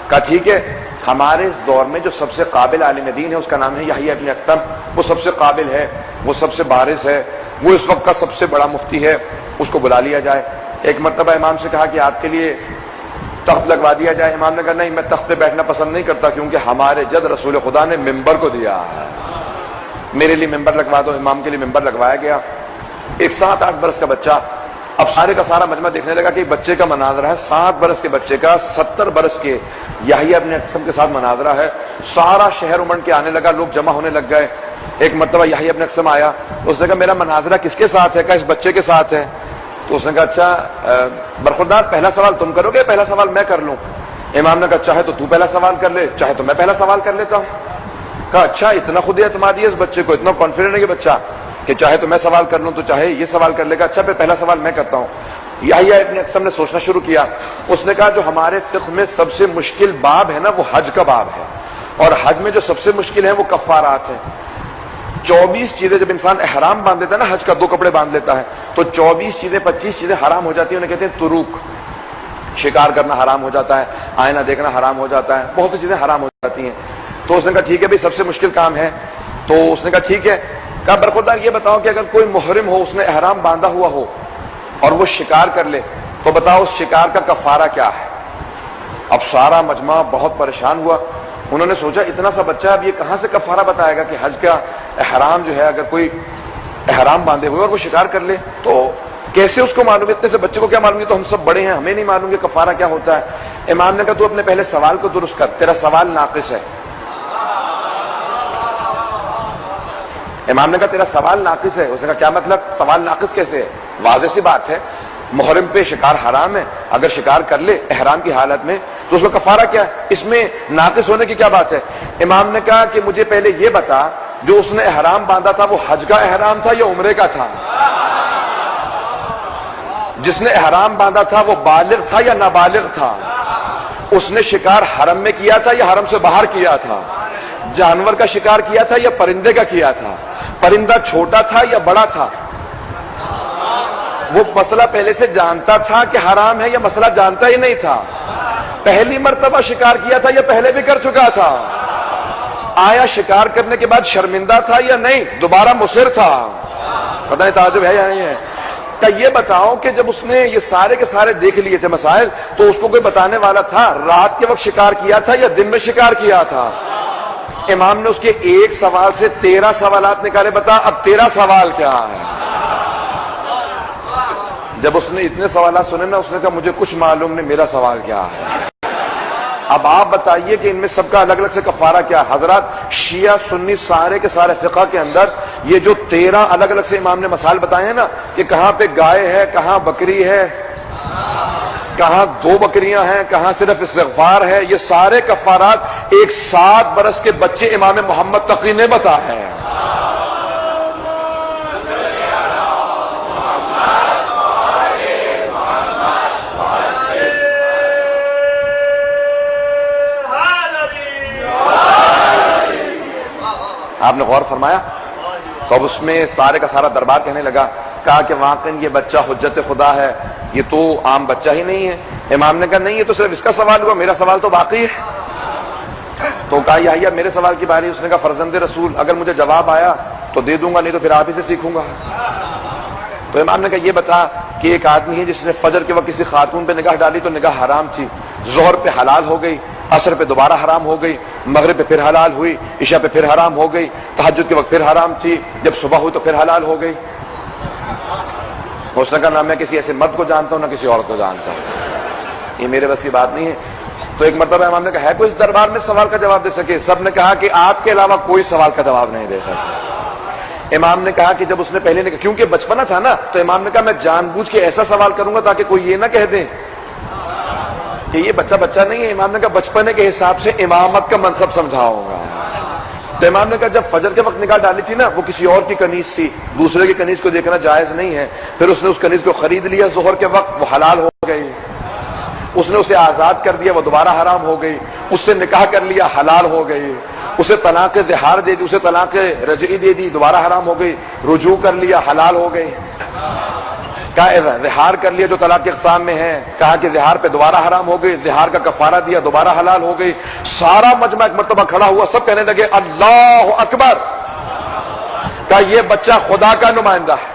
کہا ٹھیک ہے، ہمارے اس دور میں جو سب سے قابل عالم دین ہے اس کا نام ہے یحییٰ ابن اکثم، وہ سب سے قابل ہے، وہ سب سے بارز ہے، وہ اس وقت کا سب سے بڑا مفتی ہے، اس کو بلا لیا جائے۔ ایک مرتبہ امام سے کہا کہ آپ کے لیے تخت لگوا دیا جائے۔ امام نے کہا نہیں، میں تخت پہ بیٹھنا پسند نہیں کرتا، کیونکہ ہمارے جد رسول خدا نے ممبر کو دیا ہے، میرے لیے ممبر لگوا دو۔ امام کے لیے ممبر لگوایا گیا۔ ایک 7-8 برس کا بچہ اب سارے کا سارا مجمع دیکھنے لگا کہ بچے کا مناظرہ ہے، 7 برس کے بچے کا 70 برس کے یحییٰ ابن اکثم کے ساتھ مناظرہ ہے۔ سارا شہر امڑ کے آنے لگا، لوگ جمع ہونے لگ گئے۔ ایک مرتبہ یحییٰ ابن اکثم آیا، اس نے کہا میرا مناظرہ کس کے ساتھ ہے؟ کہا اس بچے کے ساتھ ہے۔ تو اس نے کہا اچھا برخوردار، پہلا سوال تم کرو گے، پہلا سوال میں کر لوں؟ امام نے کہا چاہے تو پہلا سوال کر لے، چاہے تو میں پہلا سوال کر لیتا ہوں۔ کہا اچھا، اتنا خود اعتمادی ہے اس بچے کو، اتنا کانفیڈنٹ ہے کہ بچہ کہ چاہے تو میں سوال کر لوں تو چاہے یہ سوال کر لے گا۔ اچھا پھر پہلا سوال میں کرتا ہوں۔ یحییٰ ابن اکثم نے سوچنا شروع کیا۔ اس نے کہا جو ہمارے فقہ میں سب سے مشکل باب ہے نا وہ حج کا باب ہے، اور حج میں جو سب سے مشکل ہے وہ کفارات ہے۔ 24 چیزیں جب انسان احرام باندھ لیتا ہے نا، حج کا 2 کپڑے باندھ لیتا ہے، تو 24 چیزیں 25 چیزیں حرام ہو جاتی ہیں، انہیں کہتے ہیں تروک۔ شکار کرنا حرام ہو جاتا ہے، آئینہ دیکھنا حرام ہو جاتا ہے، بہت سی چیزیں حرام ہو جاتی ہیں۔ تو اس نے کہا ٹھیک ہے بھائی، سب سے مشکل کام ہے۔ تو اس نے کہا ٹھیک ہے۔ کہا برخوردار یہ بتاؤ کہ اگر کوئی محرم ہو، اس نے احرام باندھا ہوا ہو اور وہ شکار کر لے، تو بتاؤ اس شکار کا کفارہ کیا ہے؟ اب سارا مجمع بہت پریشان ہوا۔ انہوں نے سوچا اتنا سا بچہ اب یہ کہاں سے کفارہ بتائے گا کہ حج کا احرام جو ہے، اگر کوئی احرام باندھے ہوئے اور وہ شکار کر لے تو کیسے اس کو معلوم ہے؟ اتنے سے بچے کو کیا معلوم ہے؟ تو ہم سب بڑے ہیں، ہمیں نہیں معلوم کہ کفارہ کیا ہوتا ہے۔ امام نے کہا تو اپنے پہلے سوال کو درست کر، تیرا سوال ناقص ہے۔ امام نے کہا تیرا سوال ناقص ہے۔ اس نے کہا کیا مطلب؟ سوال ناقص کیسے ہے؟ واضح سی بات ہے، محرم پہ شکار حرام ہے، اگر شکار کر لے احرام کی حالت میں تو اس کا کفارہ کیا ہے؟ اس میں ناقص ہونے کی کیا بات ہے؟ امام نے کہا کہ مجھے پہلے یہ بتا، جو اس نے احرام باندھا تھا وہ حج کا احرام تھا یا عمرے کا تھا؟ جس نے احرام باندھا تھا وہ بالغ تھا یا نابالغ تھا؟ اس نے شکار حرم میں کیا تھا یا حرم سے باہر کیا تھا؟ جانور کا شکار کیا تھا یا پرندے کا کیا تھا؟ پرندہ چھوٹا تھا یا بڑا تھا؟ وہ مسئلہ پہلے سے جانتا تھا کہ حرام ہے یا مسئلہ جانتا ہی نہیں تھا؟ پہلی مرتبہ شکار کیا تھا یا پہلے بھی کر چکا تھا؟ آیا شکار کرنے کے بعد شرمندہ تھا یا نہیں؟ دوبارہ مصر تھا؟ پتہ نہیں تعجب ہے یا نہیں ہے؟ کہ یہ بتاؤ کہ جب اس نے یہ سارے کے سارے دیکھ لیے تھے مسائل، تو اس کو کوئی بتانے والا تھا رات کے وقت شکار کیا تھا یا دن میں شکار کیا تھا؟ امام نے اس کے ایک سوال سے 13 سوالات نکالے، بتا اب تیرا سوال کیا ہے؟ جب اس نے اتنے سوالات سنے نا، اس نے کہا مجھے کچھ معلوم نہیں، میرا سوال کیا ہے؟ اب آپ بتائیے کہ ان میں سب کا الگ الگ سے کفارہ کیا ہے؟ حضرات شیعہ سنی سارے کے سارے فقہ کے اندر یہ جو 13 الگ الگ سے امام نے مسائل بتائے ہیں نا، کہ کہاں پہ گائے ہے، کہاں بکری ہے، کہاں 2 بکریاں ہیں، کہاں صرف استغفار ہے، یہ سارے کفارات ایک 7 برس کے بچے امام محمد تقی نے بتایا ہے۔ آپ نے غور فرمایا؟ تو اب اس میں سارے کا سارا دربار کہنے لگا، کہا کہ واقعی یہ بچہ حجت خدا ہے، یہ تو عام بچہ ہی نہیں ہے۔ امام نے کہا نہیں، یہ تو صرف اس کا سوال ہوا، میرا سوال تو باقی ہے۔ تو کہا یحییٰ میرے سوال کی باری۔ اس نے کہا فرزند رسول، اگر مجھے جواب آیا تو دے دوں گا، نہیں تو پھر آپ ہی سے سیکھوں گا۔ تو امام نے کہا یہ بتا کہ ایک آدمی ہے جس نے فجر کے وقت کسی خاتون پہ نگاہ ڈالی تو نگاہ حرام تھی، ظہر پہ حلال ہو گئی، عصر پہ دوبارہ حرام ہو گئی، مغرب پہ پھر حلال ہوئی، عشاء پہ پھر حرام ہو گئی، تہجد کے وقت پھر حرام تھی، جب صبح ہوئی تو پھر حلال ہو گئی۔ اس نے کہا نہ میں کسی ایسے مرد کو جانتا ہوں نہ کسی عورت کو جانتا ہوں، یہ میرے بس کی بات نہیں ہے۔ تو ایک مرتبہ امام نے کہا ہے کوئی اس دربار میں سوال کا جواب دے سکے؟ سب نے کہا کہ آپ کے علاوہ کوئی سوال کا جواب نہیں دے سکتا۔ امام نے کہا کہ جب اس نے پہلے نے کہا، کیونکہ بچپنا تھا نا، تو امام نے کہا میں جان بوجھ کے ایسا سوال کروں گا تاکہ کوئی یہ نہ کہہ دے کہ یہ بچہ نہیں ہے۔ امام نے کہا بچپنے کے حساب سے امامت کا منصب سمجھاؤں گا۔ تو امام نے کہا جب فجر کے وقت نگاہ ڈالی تھی نا، وہ کسی اور کی کنیز تھی، دوسرے کی کنیز کو دیکھنا جائز نہیں ہے، پھر اس نے اس کنیز کو خرید لیا ظہر کے وقت، وہ حلال ہو گئی۔ اس نے اسے آزاد کر دیا، وہ دوبارہ حرام ہو گئی۔ اس سے نکاح کر لیا، حلال ہو گئی۔ اسے طلاق ظہار دے دی، اسے طلاق رجعی دے دی، دوبارہ حرام ہو گئی۔ رجوع کر لیا، حلال ہو گئی۔ کہا زہار کر لیا جو طلاق کے اقسام میں ہے، کہا کہ زہار پہ دوبارہ حرام ہو گئی، زہار کا کفارہ دیا دوبارہ حلال ہو گئی. سارا مجمع ایک مرتبہ کھڑا ہوا، سب کہنے لگے اللہ اکبر. کہا یہ بچہ خدا کا نمائندہ ہے.